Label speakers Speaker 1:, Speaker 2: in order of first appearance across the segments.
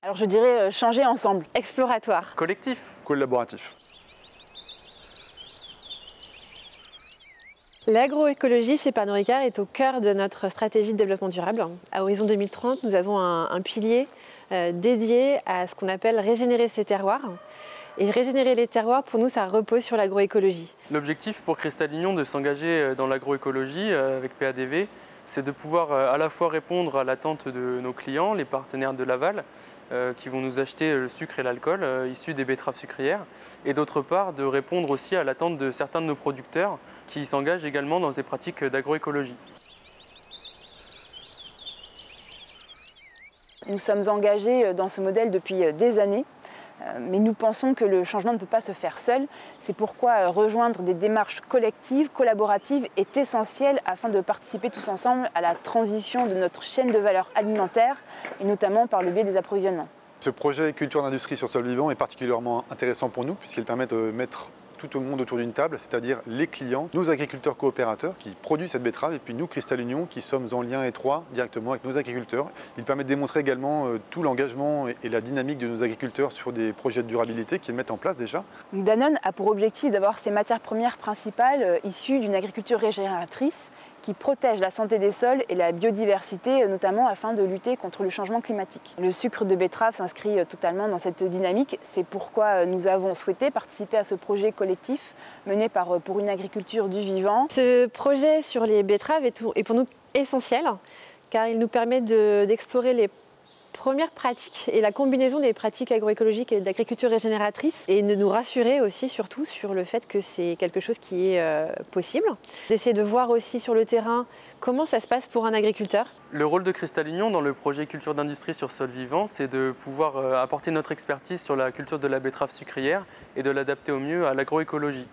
Speaker 1: Alors je dirais changer ensemble.
Speaker 2: Exploratoire.
Speaker 3: Collectif.
Speaker 4: Collaboratif.
Speaker 2: L'agroécologie chez Pernod Ricard est au cœur de notre stratégie de développement durable. À Horizon 2030, nous avons un pilier dédié à ce qu'on appelle régénérer ses terroirs. Et régénérer les terroirs, pour nous, ça repose sur l'agroécologie.
Speaker 3: L'objectif pour Cristal-Lignon de s'engager dans l'agroécologie avec PADV, c'est de pouvoir à la fois répondre à l'attente de nos clients, les partenaires de Laval, qui vont nous acheter le sucre et l'alcool issus des betteraves sucrières, et d'autre part de répondre aussi à l'attente de certains de nos producteurs qui s'engagent également dans des pratiques d'agroécologie.
Speaker 1: Nous sommes engagés dans ce modèle depuis des années, mais nous pensons que le changement ne peut pas se faire seul. C'est pourquoi rejoindre des démarches collectives, collaboratives est essentiel afin de participer tous ensemble à la transition de notre chaîne de valeur alimentaire, et notamment par le biais des approvisionnements.
Speaker 4: Ce projet culture d'industrie sur sol vivant est particulièrement intéressant pour nous puisqu'il permet de mettre tout le monde autour d'une table, c'est-à-dire les clients, nos agriculteurs coopérateurs qui produisent cette betterave et puis nous, Cristal-Lignon, qui sommes en lien étroit directement avec nos agriculteurs. Il permet de démontrer également tout l'engagement et la dynamique de nos agriculteurs sur des projets de durabilité qu'ils mettent en place déjà.
Speaker 1: Danone a pour objectif d'avoir ses matières premières principales issues d'une agriculture régénératrice qui protège la santé des sols et la biodiversité, notamment afin de lutter contre le changement climatique. Le sucre de betterave s'inscrit totalement dans cette dynamique. C'est pourquoi nous avons souhaité participer à ce projet collectif mené par Pour une agriculture du vivant.
Speaker 2: Ce projet sur les betteraves est pour nous essentiel, car il nous permet d'explorer les première pratique et la combinaison des pratiques agroécologiques et d'agriculture régénératrice et de nous rassurer aussi surtout sur le fait que c'est quelque chose qui est possible. D'essayer de voir aussi sur le terrain comment ça se passe pour un agriculteur.
Speaker 3: Le rôle de Cristal-Lignon dans le projet culture d'industrie sur sol vivant, c'est de pouvoir apporter notre expertise sur la culture de la betterave sucrière et de l'adapter au mieux à l'agroécologie.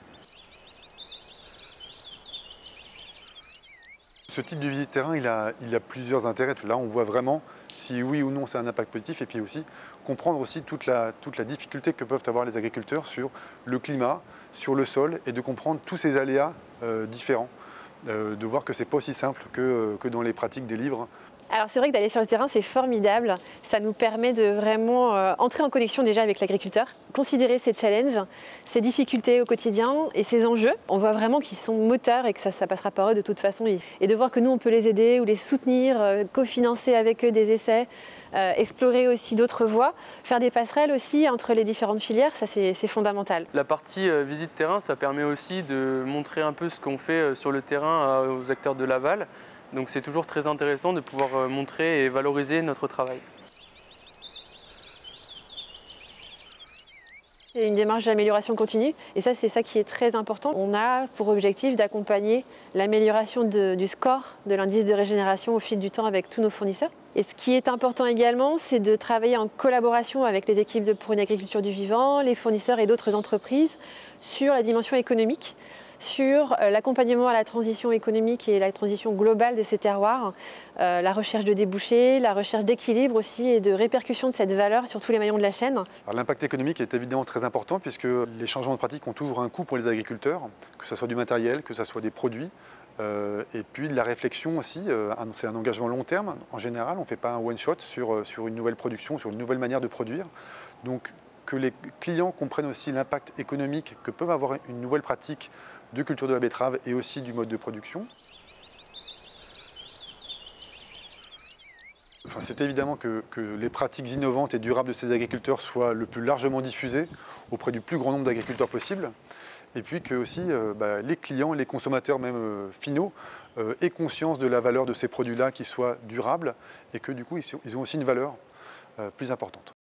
Speaker 4: Ce type de visite terrain, il a plusieurs intérêts. Là, on voit vraiment si oui ou non c'est un impact positif et puis aussi comprendre aussi toute la difficulté que peuvent avoir les agriculteurs sur le climat, sur le sol et de comprendre tous ces aléas différents. De voir que ce n'est pas aussi simple que dans les pratiques des livres.
Speaker 2: Alors c'est vrai que d'aller sur le terrain, c'est formidable. Ça nous permet de vraiment entrer en connexion déjà avec l'agriculteur, considérer ses challenges, ses difficultés au quotidien et ses enjeux. On voit vraiment qu'ils sont moteurs et que ça passera par eux de toute façon. Et de voir que nous, on peut les aider ou les soutenir, cofinancer avec eux des essais, explorer aussi d'autres voies, faire des passerelles aussi entre les différentes filières, ça c'est fondamental.
Speaker 3: La partie visite terrain, ça permet aussi de montrer un peu ce qu'on fait sur le terrain aux acteurs de Laval. Donc c'est toujours très intéressant de pouvoir montrer et valoriser notre travail.
Speaker 2: C'est une démarche d'amélioration continue et ça c'est ça qui est très important. On a pour objectif d'accompagner l'amélioration du score de l'indice de régénération au fil du temps avec tous nos fournisseurs. Et ce qui est important également, c'est de travailler en collaboration avec les équipes de Pour une agriculture du vivant, les fournisseurs et d'autres entreprises sur la dimension économique, sur l'accompagnement à la transition économique et la transition globale de ces terroirs, la recherche de débouchés, la recherche d'équilibre aussi et de répercussion de cette valeur sur tous les maillons de la chaîne.
Speaker 4: L'impact économique est évidemment très important puisque les changements de pratiques ont toujours un coût pour les agriculteurs, que ce soit du matériel, que ce soit des produits. Et puis de la réflexion aussi, c'est un engagement long terme. En général, on ne fait pas un one-shot sur une nouvelle production, sur une nouvelle manière de produire. Donc que les clients comprennent aussi l'impact économique que peuvent avoir une nouvelle pratique de culture de la betterave et aussi du mode de production. Enfin, c'est évidemment que les pratiques innovantes et durables de ces agriculteurs soient le plus largement diffusées auprès du plus grand nombre d'agriculteurs possible. Et puis que aussi les clients, les consommateurs même finaux aient conscience de la valeur de ces produits-là qui soient durables et que du coup ils ont aussi une valeur plus importante.